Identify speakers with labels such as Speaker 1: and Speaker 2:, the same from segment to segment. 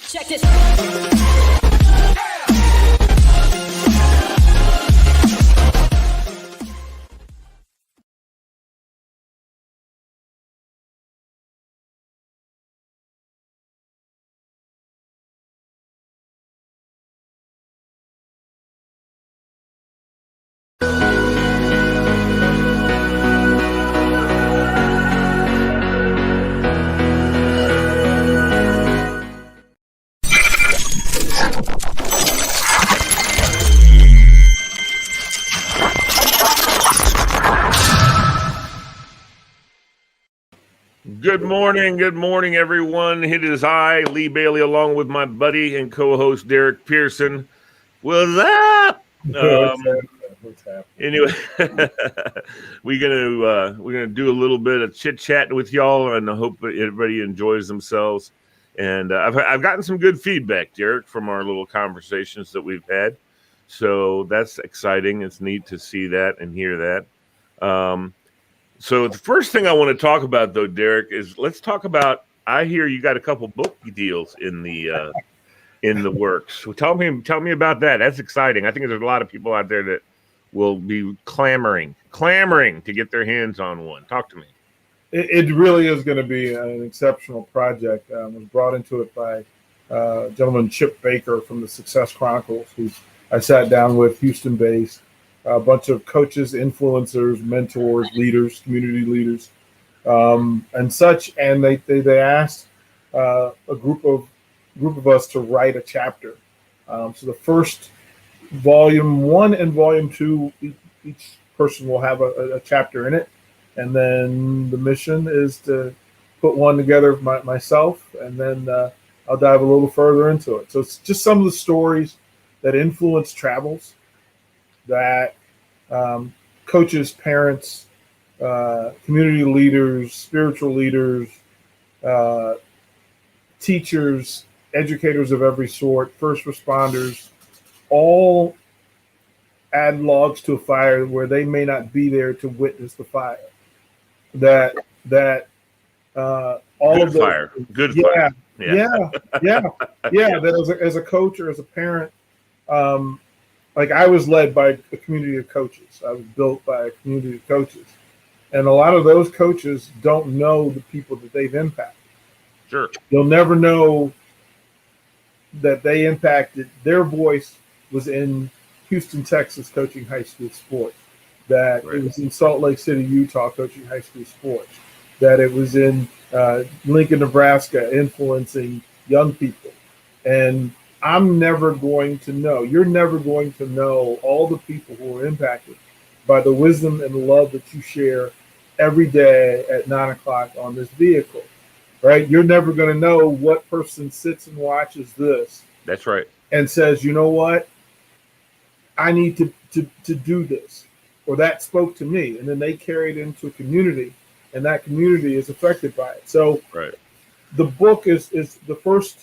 Speaker 1: Check this.
Speaker 2: Good morning, everyone. It is I, Lee Bailey, along with my buddy and co-host Derek Pearson. What's up?
Speaker 3: What's happening?
Speaker 2: Anyway, we're gonna do a little bit of chit chat with y'all, and I hope that everybody enjoys themselves. And I've gotten some good feedback, Derek, from our little conversations that we've had. So that's exciting. It's neat to see that and hear that. So the first thing I want to talk about, though, Derek, is let's talk about. I hear you got a couple book deals in the works. So tell me about that. That's exciting. I think there's a lot of people out there that will be clamoring to get their hands on one. Talk to me.
Speaker 3: It really is going to be an exceptional project. I was brought into it by gentleman Chip Baker from the Success Chronicles, who I sat down with, Houston-based. A bunch of coaches, influencers, mentors, leaders, community leaders, and such. And they asked a group of us to write a chapter. So the first volume 1 and volume 2, each person will have a chapter in it. And then the mission is to put one together myself, and then I'll dive a little further into it. So it's just some of the stories that influence travels, that coaches, parents, community leaders, spiritual leaders, teachers, educators of every sort, first responders, all add logs to a fire where they may not be there to witness the fire. That all
Speaker 2: good
Speaker 3: of the
Speaker 2: fire, good fire.
Speaker 3: Yeah. That as a coach or as a parent, like I was led by a community of coaches. I was built by a community of coaches. And a lot of those coaches don't know the people that they've impacted.
Speaker 2: Sure.
Speaker 3: They'll never know that they impacted. Their voice was in Houston, Texas, coaching high school sports. That It was in Salt Lake City, Utah, coaching high school sports. That it was in Lincoln, Nebraska, influencing young people. And I'm never going to know. You're never going to know all the people who are impacted by the wisdom and love that you share every day at 9 o'clock on this vehicle, right? You're never going to know what person sits and watches this.
Speaker 2: That's right.
Speaker 3: And says, you know what? I need to do this. Or that spoke to me. And then they carry it into a community, and that community is affected by it. So the book is the first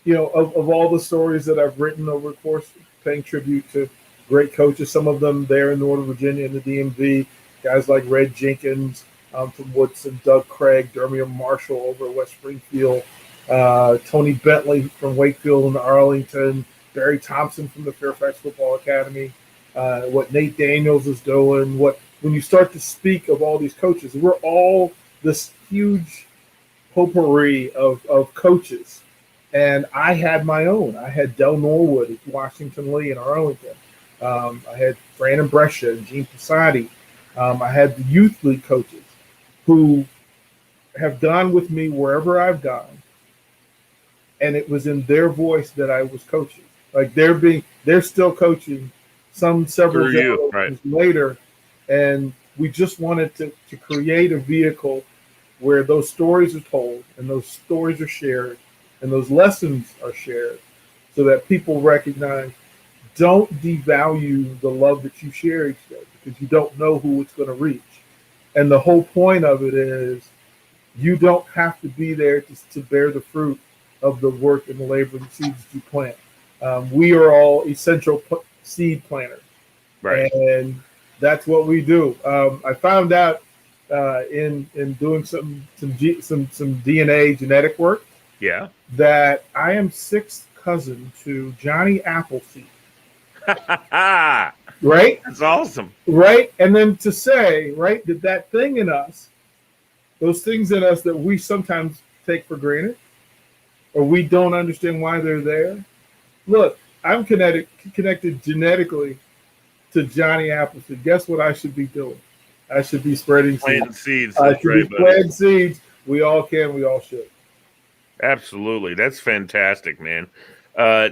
Speaker 3: of all the stories that I've written over the course, paying tribute to great coaches, some of them there in Northern Virginia and the DMV, guys like Red Jenkins from Woodson, Doug Craig, Dermian Marshall over at West Springfield, Tony Bentley from Wakefield and Arlington, Barry Thompson from the Fairfax Football Academy, what Nate Daniels is doing. When you start to speak of all these coaches, we're all this huge potpourri of coaches. And I had my own. I had Del Norwood at Washington Lee in Arlington. I had Brandon Brescia and Gene Passati. I had the youth league coaches who have gone with me wherever I've gone. And it was in their voice that I was coaching. Like they're still coaching several generations later. And we just wanted to create a vehicle where those stories are told and those stories are shared and those lessons are shared so that people recognize, don't devalue the love that you share each day because you don't know who it's going to reach. And the whole point of it is you don't have to be there to bear the fruit of the work and the labor and the seeds that you plant. We are all essential seed planters.
Speaker 2: Right.
Speaker 3: And that's what we do. I found out in doing some DNA genetic work
Speaker 2: Yeah.
Speaker 3: that I am sixth cousin to Johnny Appleseed. Right?
Speaker 2: That's awesome.
Speaker 3: Right? And then to say, right, that thing in us, those things in us that we sometimes take for granted or we don't understand why they're there. Look, I'm connected genetically to Johnny Appleseed. Guess what I should be doing? I should be spreading
Speaker 2: planting
Speaker 3: seeds.
Speaker 2: seeds.
Speaker 3: I should be planting seeds. We all can. We all should.
Speaker 2: Absolutely. That's fantastic, man.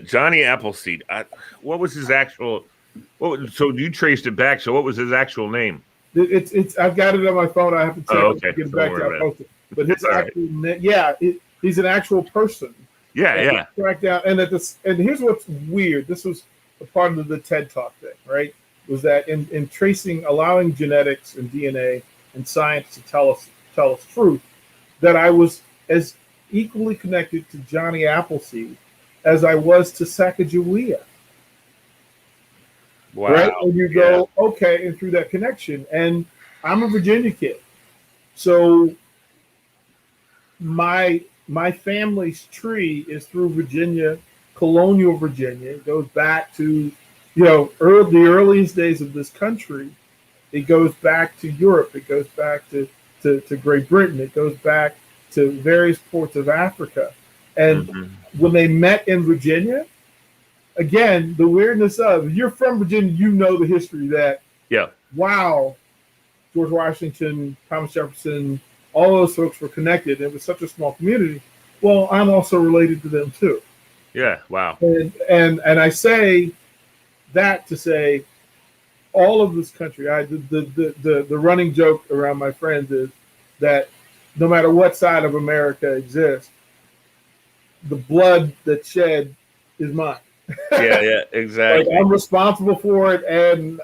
Speaker 2: Johnny Appleseed. What was his actual? So you traced it back. So what was his actual name?
Speaker 3: It's. I've got it on my phone. I have to check
Speaker 2: okay.
Speaker 3: Get it back to post it. But his actual he's an actual person.
Speaker 2: Yeah.
Speaker 3: Tracked down, and here's what's weird. This was a part of the TED Talk thing, right? Was that in tracing, allowing genetics and DNA and science to tell us truth, that I was as equally connected to Johnny Appleseed as I was to Sacagawea.
Speaker 2: Wow.
Speaker 3: Right? And you go, okay, and through that connection. And I'm a Virginia kid. So my family's tree is through Virginia, colonial Virginia. It goes back to, the earliest days of this country. It goes back to Europe. It goes back to Great Britain. It goes back to various ports of Africa. And when they met in Virginia, again, the weirdness of, if you're from Virginia, you know the history that, wow, George Washington, Thomas Jefferson, all those folks were connected. It was such a small community. Well, I'm also related to them too.
Speaker 2: Yeah, wow.
Speaker 3: And I say that to say, all of this country, the running joke around my friends is that no matter what side of America exists, the blood that's shed is mine.
Speaker 2: Yeah, exactly.
Speaker 3: Like, I'm responsible for it, and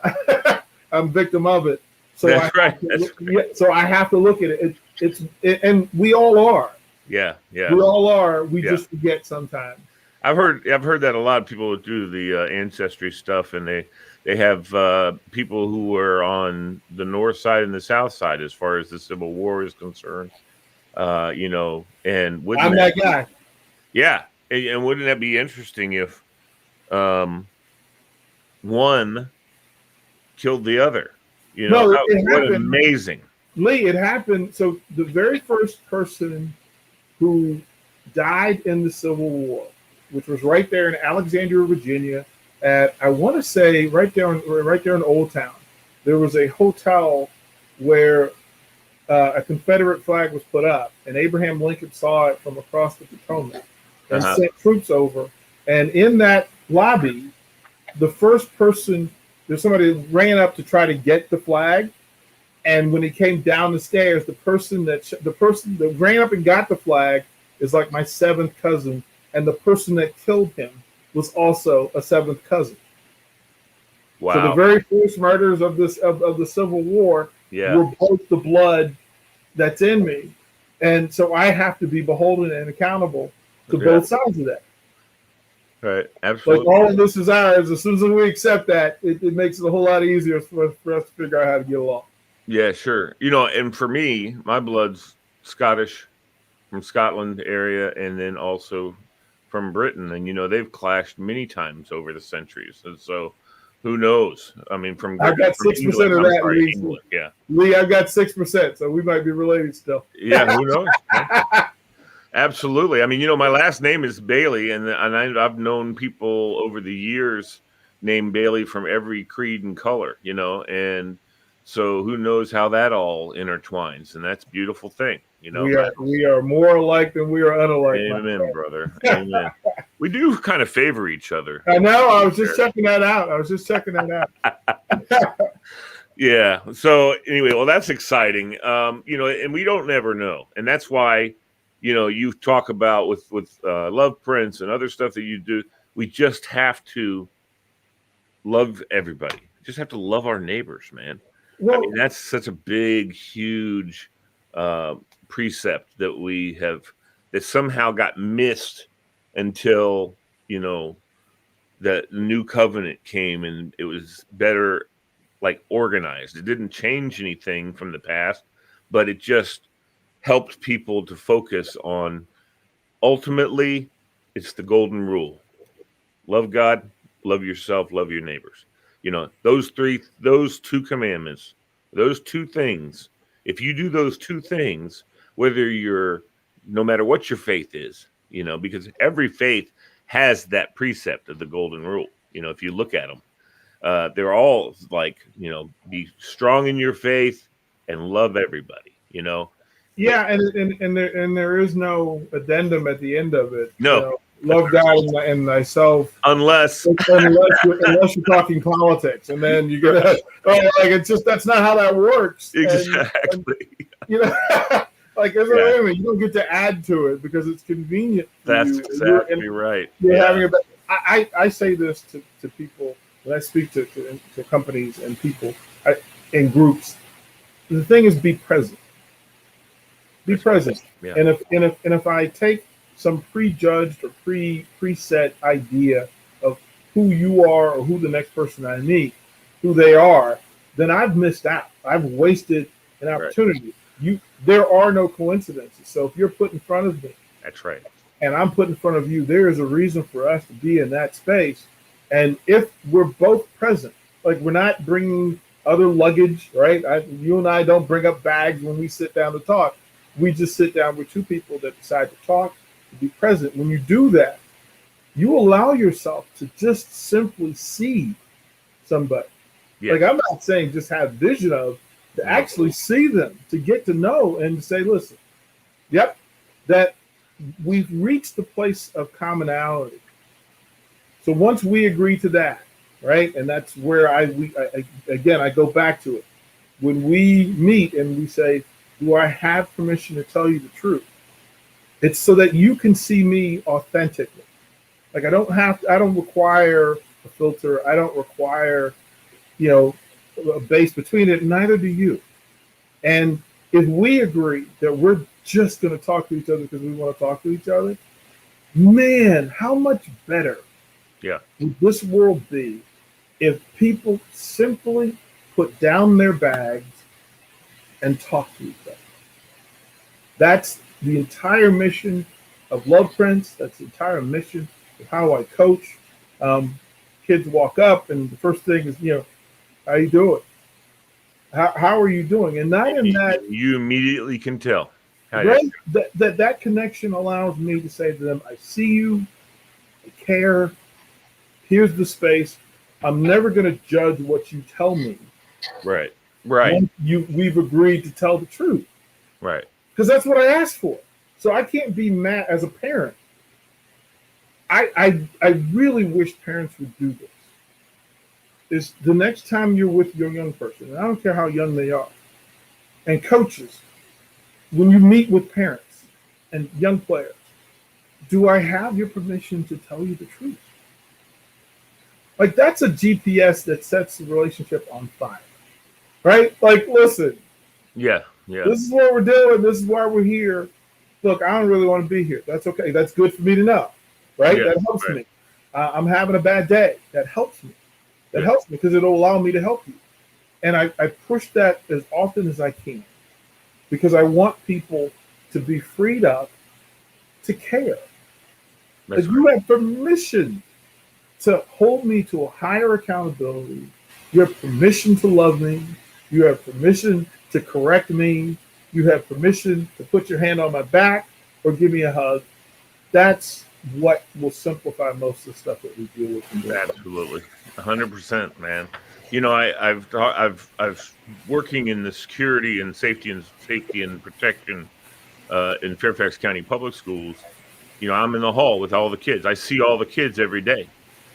Speaker 3: I'm victim of it. So
Speaker 2: That's right.
Speaker 3: So I have to look at it. And we all are.
Speaker 2: Yeah.
Speaker 3: We all are. We just forget sometimes.
Speaker 2: I've heard that a lot of people do the ancestry stuff, and they have people who were on the north side and the south side as far as the Civil War is concerned. And
Speaker 3: I'm that guy.
Speaker 2: Yeah, and wouldn't that be interesting if one killed the other? It happened. Amazing.
Speaker 3: Lee, it happened. So the very first person who died in the Civil War, which was right there in Alexandria, Virginia, at, I want to say, right there in Old Town, there was a hotel where a Confederate flag was put up, and Abraham Lincoln saw it from across the Potomac and sent troops over. And in that lobby, the first person, there's somebody who ran up to try to get the flag, and when he came down the stairs, the person that ran up and got the flag is like my seventh cousin, and the person that killed him was also a seventh cousin.
Speaker 2: Wow!
Speaker 3: So the very first murders of the Civil War were both the blood that's in me, and so I have to be beholden and accountable to both sides of that.
Speaker 2: Right, absolutely.
Speaker 3: Like, all of this is ours. As soon as we accept that, it makes it a whole lot easier for us to figure out how to get along.
Speaker 2: Yeah, sure. And for me, my blood's Scottish, from Scotland area, and then also from Britain. And, they've clashed many times over the centuries. And so who knows? I mean,
Speaker 3: I've got 6% of that, Lee.
Speaker 2: England, yeah.
Speaker 3: Lee, I've got 6%, so we might be related still.
Speaker 2: Yeah, who knows? Absolutely. I mean, my last name is Bailey, and I've known people over the years named Bailey from every creed and color, and so who knows how that all intertwines, and that's a beautiful thing,
Speaker 3: We are more alike than we are unalike.
Speaker 2: Amen, brother. Amen. We do kind of favor each other.
Speaker 3: I know. I was just checking that out.
Speaker 2: Yeah. So anyway, well, that's exciting. And we don't never know, and that's why, you talk about with Love Prince and other stuff that you do. We just have to love everybody. Just have to love our neighbors, man. Well, I mean, that's such a big, huge precept that that somehow got missed until, the new covenant came and it was better, like, organized. It didn't change anything from the past, but it just helped people to focus on ultimately, it's the golden rule: love God, love yourself, love your neighbors. Those two commandments, those two things. If you do those two things, whether no matter what your faith is, because every faith has that precept of the golden rule. If you look at them, they're all like, be strong in your faith and love everybody.
Speaker 3: Yeah, and there is no addendum at the end of it.
Speaker 2: No,
Speaker 3: love God and thyself,
Speaker 2: unless
Speaker 3: you're talking politics, and then you get it's just that's not how that works.
Speaker 2: Exactly.
Speaker 3: Like you don't get to add to it because it's convenient.
Speaker 2: That's exactly right.
Speaker 3: You're having I say this to people when I speak to companies and people in groups. The thing is, be present. Be present. Yeah. And if I take some prejudged or preset idea of who you are or who the next person I meet, who they are, then I've missed out. I've wasted an opportunity. Right. There are no coincidences. So if you're put in front of me,
Speaker 2: that's right,
Speaker 3: and I'm put in front of you, there is a reason for us to be in that space. And if we're both present, like we're not bringing other luggage, right? You and I don't bring up bags when we sit down to talk. We just sit down with two people that decide to talk, to be present. When you do that, you allow yourself to just simply see somebody. Yeah. Like I'm not saying just have vision of, to actually see them, to get to know and to say, listen, yep, that we've reached the place of commonality. So once we agree to that, right? And that's where I go back to it. When we meet and we say, do I have permission to tell you the truth? It's so that you can see me authentically. Like I don't require a filter. I don't require, a base between it. Neither do you. And if we agree that we're just going to talk to each other because we want to talk to each other, man, how much better would this world be if people simply put down their bags and talk to each other? That's the entire mission of Love Prince. That's the entire mission of how I coach. Kids walk up and the first thing is, how you doing? How are you doing? And not in that
Speaker 2: you immediately can tell.
Speaker 3: Right? That connection allows me to say to them, I see you, I care. Here's the space. I'm never going to judge what you tell me.
Speaker 2: Right.
Speaker 3: We've agreed to tell the truth.
Speaker 2: Right.
Speaker 3: Because that's what I asked for. So I can't be mad as a parent. I really wish parents would do this. Is the next time you're with your young person, and I don't care how young they are, and coaches, when you meet with parents and young players, do I have your permission to tell you the truth? Like that's a GPS that sets the relationship on fire, right? Like, listen,
Speaker 2: yeah.
Speaker 3: This is what we're doing. This is why we're here. Look, I don't really want to be here. That's okay. That's good for me to know, right? That helps me. I'm having a bad day. That helps me. That helps me because it'll allow me to help you. And I push that as often as I can because I want people to be freed up to care. As you have permission to hold me to a higher accountability. You have permission to love me. You have permission to correct me. You have permission to put your hand on my back or give me a hug. That's what will simplify most of the stuff that we deal with.
Speaker 2: Absolutely, 100%, man. I've working in the security and safety and protection in Fairfax County Public Schools. I'm in the hall with all the kids. I see all the kids every day.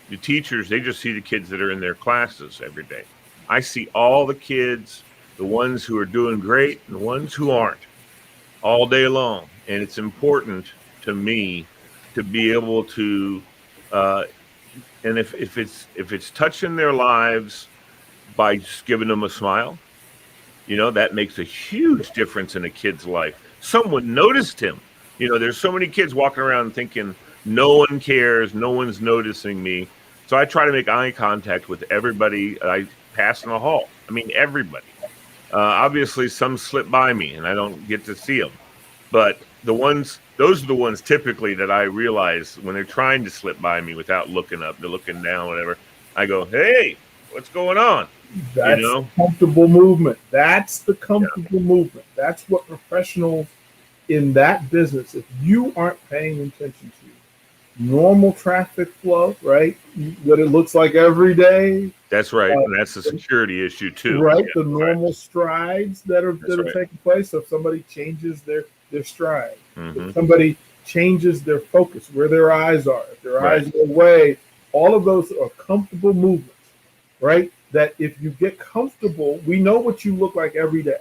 Speaker 2: The teachers, they just see the kids that are in their classes every day. I see all the kids, the ones who are doing great and the ones who aren't, all day long. And it's important to me to be able to, and if it's touching their lives by just giving them a smile, that makes a huge difference in a kid's life. Someone noticed him. There's so many kids walking around thinking no one cares, no one's noticing me. So I try to make eye contact with everybody I pass in the hall. I mean, everybody. Obviously, some slip by me and I don't get to see them. But those are the ones typically that I realize when they're trying to slip by me without looking up, they're looking down, whatever. I go, hey, what's going on?
Speaker 3: That's comfortable movement. That's the comfortable movement. That's what professionals in that business, if you aren't paying attention to normal traffic flow, right? What it looks like every day.
Speaker 2: That's right. And that's a security issue too.
Speaker 3: Right. The normal strides that are taking place. So if somebody changes their stride, if somebody changes their focus, where their eyes are, if their eyes are away, all of those are comfortable movements, right? That if you get comfortable, we know what you look like every day.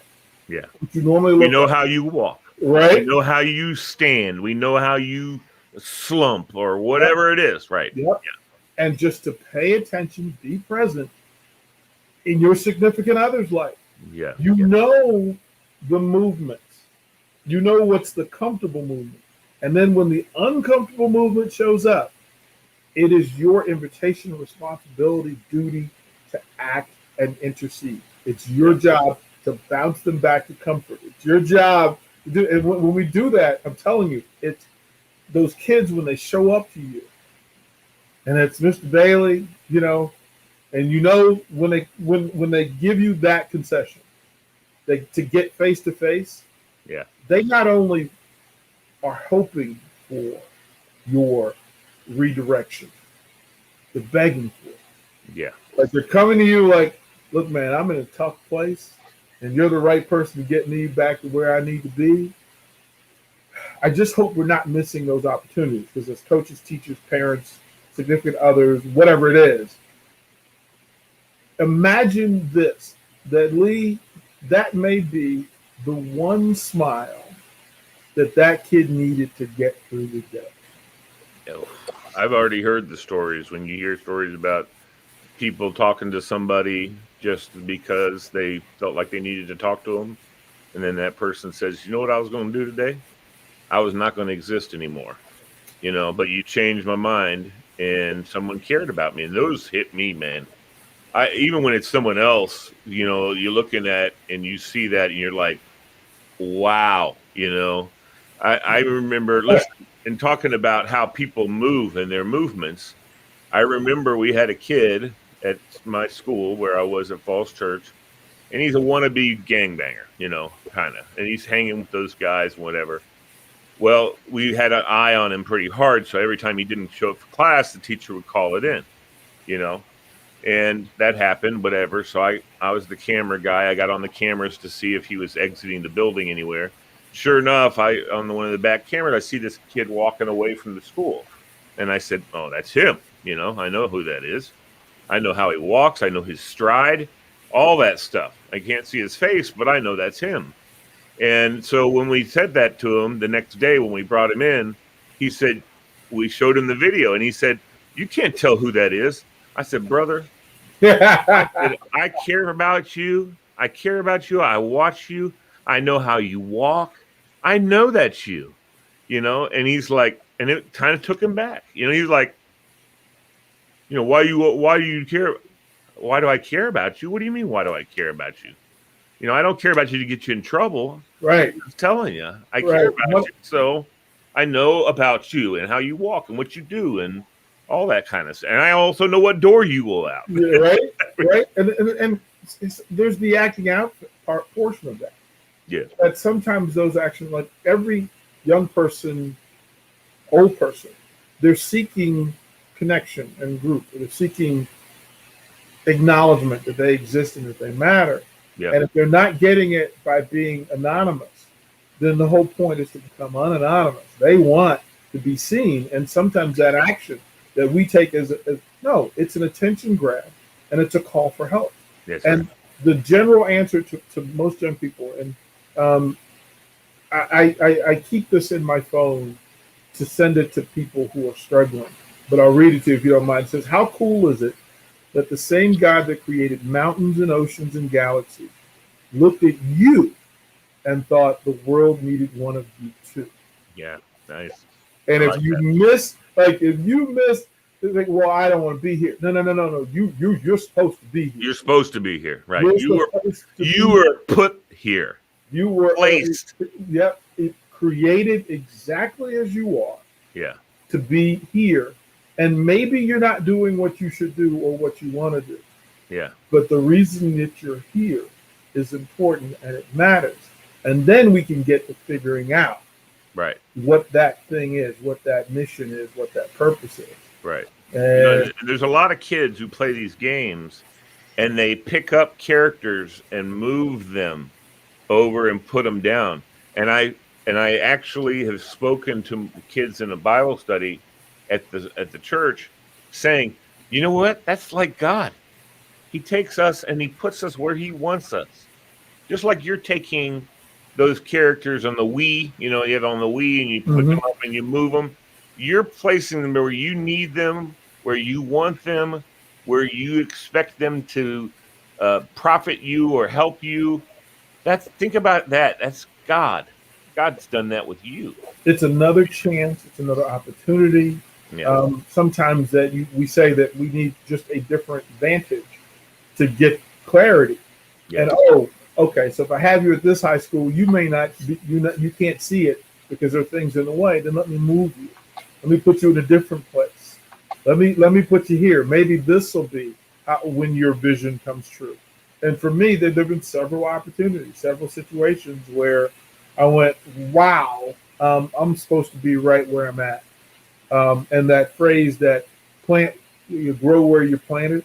Speaker 2: Yeah.
Speaker 3: What you normally look
Speaker 2: we know
Speaker 3: like.
Speaker 2: how you walk.
Speaker 3: Right.
Speaker 2: We know how you stand. We know how you slump or whatever it is. Right.
Speaker 3: Yep. Yeah. And just to pay attention, be present in your significant other's life.
Speaker 2: Yeah.
Speaker 3: You know the movements. You know what's the comfortable movement. And then when the uncomfortable movement shows up, it is your invitation, responsibility, duty to act and intercede. It's your job to bounce them back to comfort. It's your job to do. And when we do that, I'm telling you, it's those kids when they show up to you, and it's Mr. Bailey, and when they give you that concession, to get face to face, they not only are hoping for your redirection, they're begging for it.
Speaker 2: Yeah.
Speaker 3: Like they're coming to you like, look, man, I'm in a tough place and you're the right person to get me back to where I need to be. I just hope we're not missing those opportunities because as coaches, teachers, parents, significant others, whatever it is, imagine this, that Lee, that may be the one smile that kid needed to get through the day.
Speaker 2: I've already heard the stories when you hear stories about people talking to somebody just because they felt like they needed to talk to them. And then that person says, you know what I was going to do today? I was not going to exist anymore, but you changed my mind and someone cared about me. And those hit me, man. Even when it's someone else, you're looking at and you see that and you're like, wow, I remember listening and talking about how people move and their movements. I remember we had a kid at my school where I was at Falls Church, and he's a wannabe gangbanger, kind of. And he's hanging with those guys, whatever. Well, we had an eye on him pretty hard, so every time he didn't show up for class, the teacher would call it in, And that happened, whatever. So I was the camera guy. I got on the cameras to see if he was exiting the building anywhere. Sure enough, on one of the back cameras, I see this kid walking away from the school. And I said, oh, that's him. I know who that is. I know how he walks. I know his stride, all that stuff. I can't see his face, but I know that's him. And so when we said that to him the next day when we brought him in, he said, we showed him the video, and he said, you can't tell who that is. I said, brother, I care about you. I care about you. I watch you. I know how you walk. I know that's you, and he's like, and it kind of took him back. He's like, why do you care? Why do I care about you? What do you mean? Why do I care about you? I don't care about you to get you in trouble.
Speaker 3: Right.
Speaker 2: I'm telling you, I care about you. So I know about you and how you walk and what you do and all that kind of stuff. And I also know what door you will out.
Speaker 3: Right. Right. And there's the acting out portion of that.
Speaker 2: Yeah.
Speaker 3: That sometimes those actions, like every young person, old person, they're seeking connection and group. They're seeking acknowledgement that they exist and that they matter. Yeah. And if they're not getting it by being anonymous, then the whole point is to become unanonymous. They want to be seen. And sometimes that action that we take as no, it's an attention grab and it's a call for help.
Speaker 2: Yes,
Speaker 3: and the general answer to most young people, and I keep this in my phone to send it to people who are struggling, but I'll read it to you if you don't mind. It says, how cool is it that the same God that created mountains and oceans and galaxies looked at you and thought the world needed one of you too?
Speaker 2: Yeah, nice.
Speaker 3: And if you miss, think, well, I don't want to be here. No. You're supposed to be here.
Speaker 2: You're supposed to be here, right? You were put here.
Speaker 3: You were
Speaker 2: placed.
Speaker 3: Yep. created exactly as you are.
Speaker 2: Yeah.
Speaker 3: To be here, and maybe you're not doing what you should do or what you want to do.
Speaker 2: Yeah.
Speaker 3: But the reason that you're here is important and it matters. And then we can get to figuring out
Speaker 2: Right.
Speaker 3: what that thing is, what that mission is, what that purpose is.
Speaker 2: Right.
Speaker 3: And
Speaker 2: there's a lot of kids who play these games and they pick up characters and move them over and put them down. And I actually have spoken to kids in a Bible study at the church saying, you know what? That's like God. He takes us and he puts us where he wants us. Just like you're taking those characters on the Wii, you have on the Wii and you put them up and you move them. You're placing them where you need them, where you want them, where you expect them to profit you or help you. Think about that. That's God. God's done that with you.
Speaker 3: It's another chance. It's another opportunity.
Speaker 2: Yeah.
Speaker 3: Sometimes we say that we need just a different vantage to get clarity. Yeah. And okay, so if I have you at this high school, you may not be, you can't see it because there are things in the way. Then let me move you. Let me put you in a different place. Let me put you here. Maybe this will be when your vision comes true. And for me, there have been several opportunities, several situations where I went, wow, I'm supposed to be right where I'm at. And that phrase that you grow where you're planted,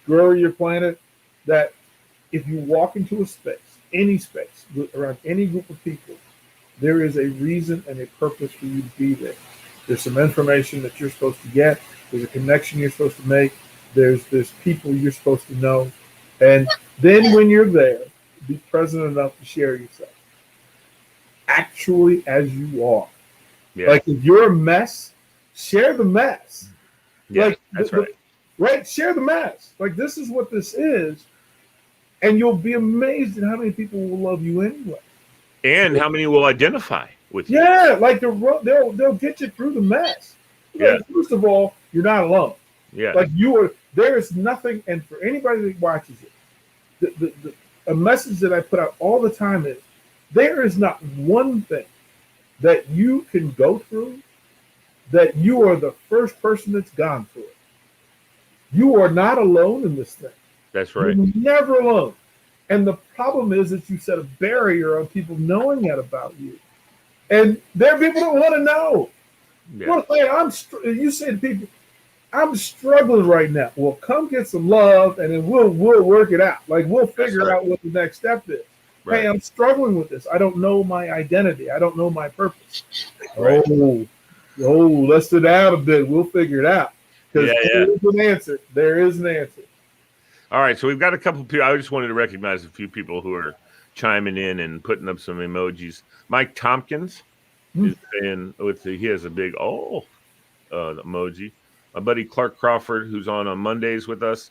Speaker 3: grow where you're planted, that if you walk into a space, any space, around any group of people, there is a reason and a purpose for you to be there. There's some information that you're supposed to get. There's a connection you're supposed to make. There's people you're supposed to know. And then when you're there, be present enough to share yourself. Actually, as you are. Yeah. Like if you're a mess, share the mess.
Speaker 2: Yeah, that's right.
Speaker 3: Right? Share the mess. Like this is what this is. And you'll be amazed at how many people will love you anyway.
Speaker 2: And how many will identify with you.
Speaker 3: Yeah, like they'll get you through the mess.
Speaker 2: Yeah.
Speaker 3: Like, first of all, you're not alone.
Speaker 2: Yeah.
Speaker 3: Like there is nothing, and for anybody that watches it, a message that I put out all the time is there is not one thing that you can go through that you are the first person that's gone through it. You are not alone in this thing.
Speaker 2: That's right.
Speaker 3: You're never alone. And the problem is that you set a barrier on people knowing that about you. And there are people that want to know. Yeah. Well, hey, you say to people, I'm struggling right now. Well, come get some love, and then we'll work it out. Like we'll figure out what the next step is. Right. Hey, I'm struggling with this. I don't know my identity. I don't know my purpose. Right. Oh, let's sit down a bit. We'll figure it out. Because there is an answer. There is an answer.
Speaker 2: All right, so we've got a couple of people. I just wanted to recognize a few people who are chiming in and putting up some emojis. Mike Tompkins is saying he has a big emoji. My buddy Clark Crawford, who's on Mondays with us,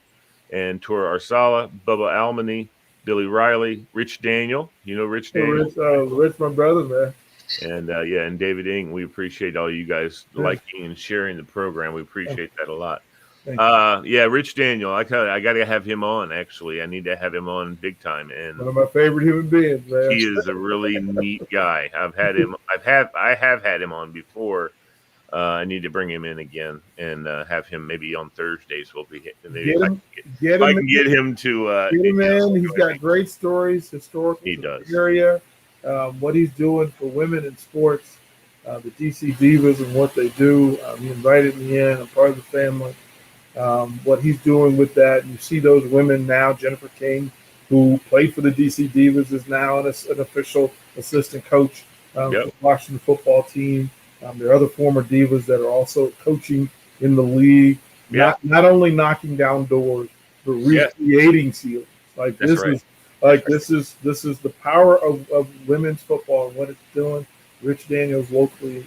Speaker 2: and Tora Arsala, Bubba Almany, Billy Riley, Rich Daniel. You know Rich Daniel?
Speaker 3: Rich, my brother, man.
Speaker 2: And and David Ing. We appreciate all you guys liking and sharing the program. We appreciate that a lot. Rich Daniel. I got to have him on. Actually, I need to have him on big time. And
Speaker 3: one of my favorite human beings, man.
Speaker 2: He is a really neat guy. I have had him on before. I need to bring him in again and have him maybe on Thursdays. We'll be maybe I can get him to.
Speaker 3: Get him in. He's got great stories, historical.
Speaker 2: He does.
Speaker 3: Area, what he's doing for women in sports, the DC Divas and what they do. He invited me in. I'm part of the family. What he's doing with that. You see those women now. Jennifer King, who played for the DC Divas, is now an official assistant coach for the Washington football team. There are other former Divas that are also coaching in the league. Not only knocking down doors, but recreating ceilings. Like this is the power of women's football and what it's doing. Rich Daniels locally,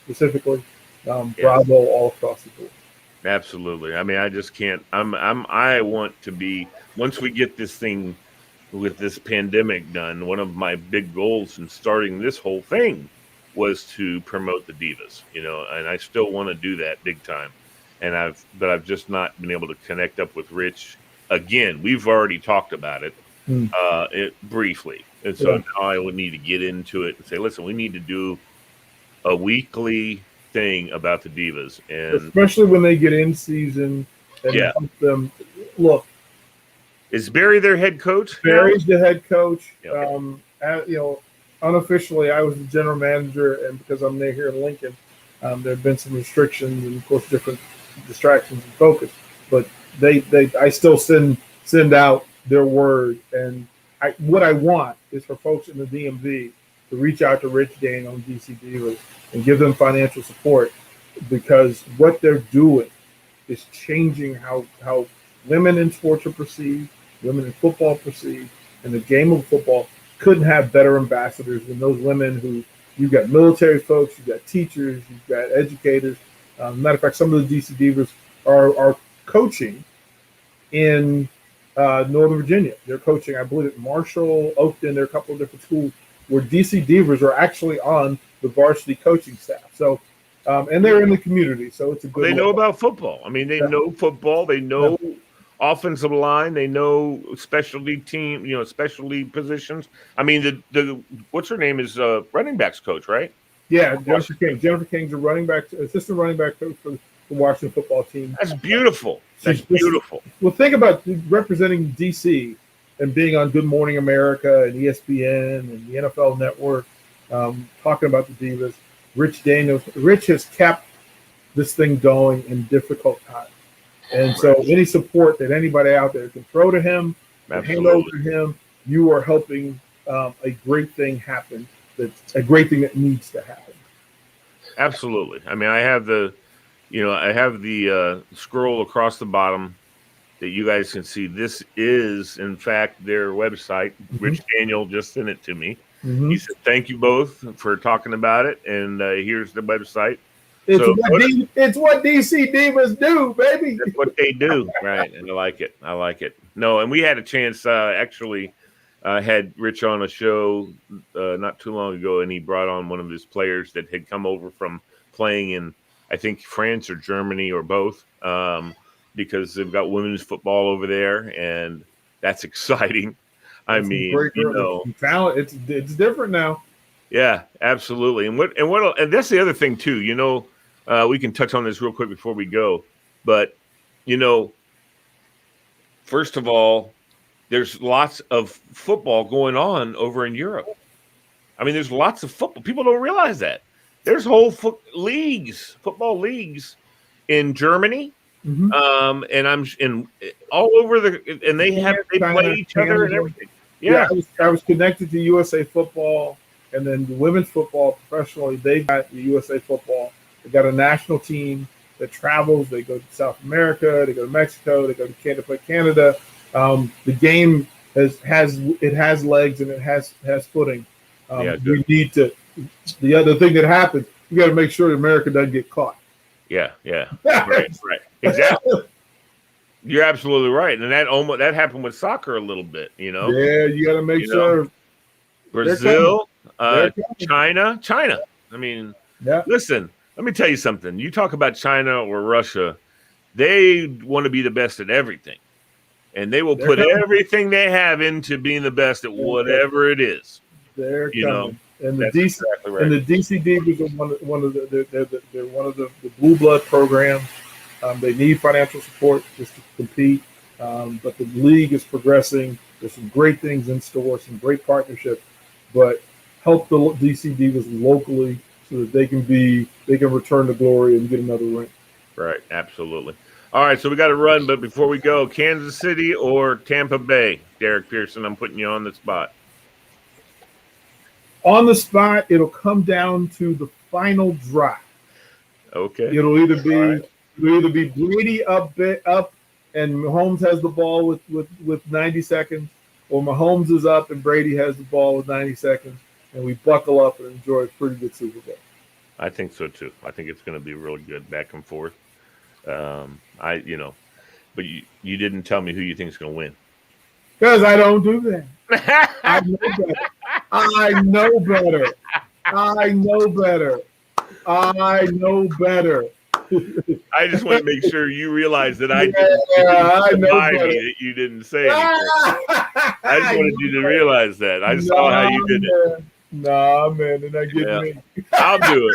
Speaker 3: specifically, bravo all across the board.
Speaker 2: Absolutely. I mean, I just can't. I want to be, once we get this thing with this pandemic done. One of my big goals in starting this whole thing was to promote the Divas, and I still want to do that big time. But I've just not been able to connect up with Rich. Again, we've already talked about it. it briefly. And so now I would need to get into it and say, listen, we need to do a weekly thing about the Divas, and
Speaker 3: especially when they get in season and help them. Look,
Speaker 2: is Barry their head coach?
Speaker 3: Barry's the head coach.
Speaker 2: Okay.
Speaker 3: Unofficially, I was the general manager, and because I'm there here in Lincoln, there have been some restrictions and, of course, different distractions and focus. But I still send out their word, and what I want is for folks in the DMV to reach out to Rich Daniel and DC Divas and give them financial support, because what they're doing is changing how women in sports are perceived, women in football perceived, and the game of football. Couldn't have better ambassadors than those women who you've got military folks, you've got teachers, you've got educators. Matter of fact, some of the DC Divas are coaching in Northern Virginia. They're coaching, I believe, at Marshall, Oakton. There are a couple of different schools where DC Divas are actually on the varsity coaching staff. So, and they're in the community, so it's a good.
Speaker 2: They know about football. I mean, they know football. They know offensive line. They know specialty team. Specialty positions. I mean, the what's her name is running backs coach, right?
Speaker 3: Yeah, Jennifer King. Jennifer King's a assistant running back coach for the Washington football team.
Speaker 2: That's beautiful. That's beautiful.
Speaker 3: Well, think about representing DC and being on Good Morning America and ESPN and the NFL Network, talking about the Divas. Rich has kept this thing going in difficult times. And so any support that anybody out there can throw to him, hand over to him, you are helping a great thing happen. That's a great thing that needs to happen.
Speaker 2: Absolutely. I mean, I have the scroll across the bottom that you guys can see. This is, in fact, their website. Rich Daniel just sent it to me. He said, thank you both for talking about it. And here's the website.
Speaker 3: It's what DC Divas do, baby.
Speaker 2: That's what they do, right? And I like it. No, and we had a chance. Actually, had Rich on a show not too long ago, and he brought on one of his players that had come over from playing in, I think, France or Germany or both, because they've got women's football over there, and that's exciting. I mean,
Speaker 3: talent. It's different now.
Speaker 2: Yeah, absolutely. And that's the other thing too. We can touch on this real quick before we go, but first of all, there's lots of football going on over in Europe. I mean, there's lots of football. People don't realize that there's whole football leagues in Germany, and I'm in all over and they play each other and everything. Yeah,
Speaker 3: I was connected to USA Football, and then the women's football professionally. They got the USA Football. They got a national team that travels. They go to South America. They go to Mexico. They go to Canada, play Canada. The game has legs and it has footing. We need to. The other thing that happens, you got to make sure that America doesn't get caught.
Speaker 2: Yeah, right, exactly. You're absolutely right, and that happened with soccer a little bit. Yeah,
Speaker 3: you got to make sure.
Speaker 2: Brazil, China. I mean, listen. Let me tell you something. You talk about China or Russia, they want to be the best at everything. And they will put everything they have into being the best at whatever it is.
Speaker 3: They're coming. And the DC Divas are one of the blue blood programs. They need financial support just to compete. But the league is progressing. There's some great things in store, some great partnerships. But help the DC Divas locally so that they can return to glory and get another ring.
Speaker 2: Right, absolutely. All right, so we got to run, but before we go, Kansas City or Tampa Bay? Derek Pearson, I'm putting you on the spot.
Speaker 3: On the spot, it'll come down to the final drive.
Speaker 2: Okay.
Speaker 3: It'll either be Brady up, and Mahomes has the ball with 90 seconds, or Mahomes is up and Brady has the ball with 90 seconds, and we buckle up and enjoy a pretty good Super Bowl.
Speaker 2: I think so too. I think it's going to be really good back and forth. But you didn't tell me who you think is going to win.
Speaker 3: Because I don't do that. I know better.
Speaker 2: I just want to make sure you realize that I didn't
Speaker 3: I
Speaker 2: me that you didn't say anything. I just wanted you to realize that. I saw how you did it.
Speaker 3: Nah, man, they're not getting me.
Speaker 2: I'll do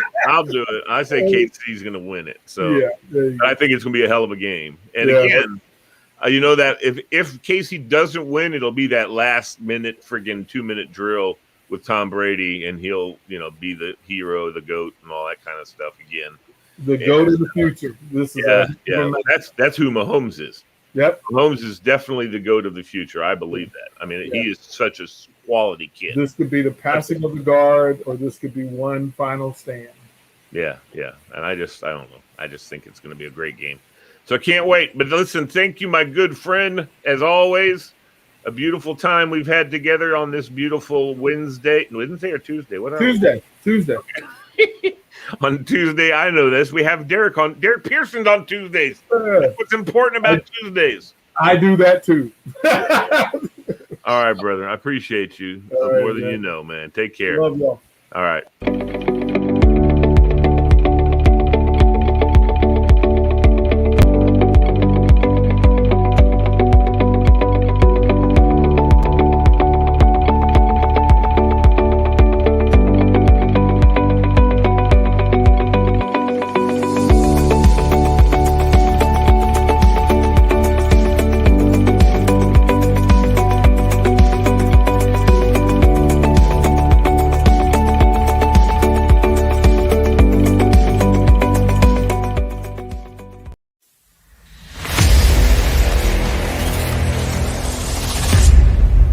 Speaker 2: it. I say KC's going to win it. So I think it's going to be a hell of a game. And again, you know that if KC doesn't win, it'll be that last minute friggin' 2-minute drill with Tom Brady, and he'll be the hero, the GOAT, and all that kind of stuff again.
Speaker 3: The GOAT of the future. This is
Speaker 2: that's who Mahomes is.
Speaker 3: Yep.
Speaker 2: Mahomes is definitely the GOAT of the future. I believe that. I mean, he is such a quality kid.
Speaker 3: This could be the passing of the guard, or this could be one final stand.
Speaker 2: Yeah. And I don't know. I just think it's going to be a great game. So I can't wait. But listen, thank you, my good friend, as always. A beautiful time we've had together on this beautiful Wednesday or Tuesday?
Speaker 3: Tuesday.
Speaker 2: On Tuesday, I know this. We have Derrick Pearson's on Tuesdays. That's what's important about Tuesdays.
Speaker 3: I do that too.
Speaker 2: All right, brother. I appreciate you more than you know, man. Take care.
Speaker 3: Love y'all.
Speaker 2: All right.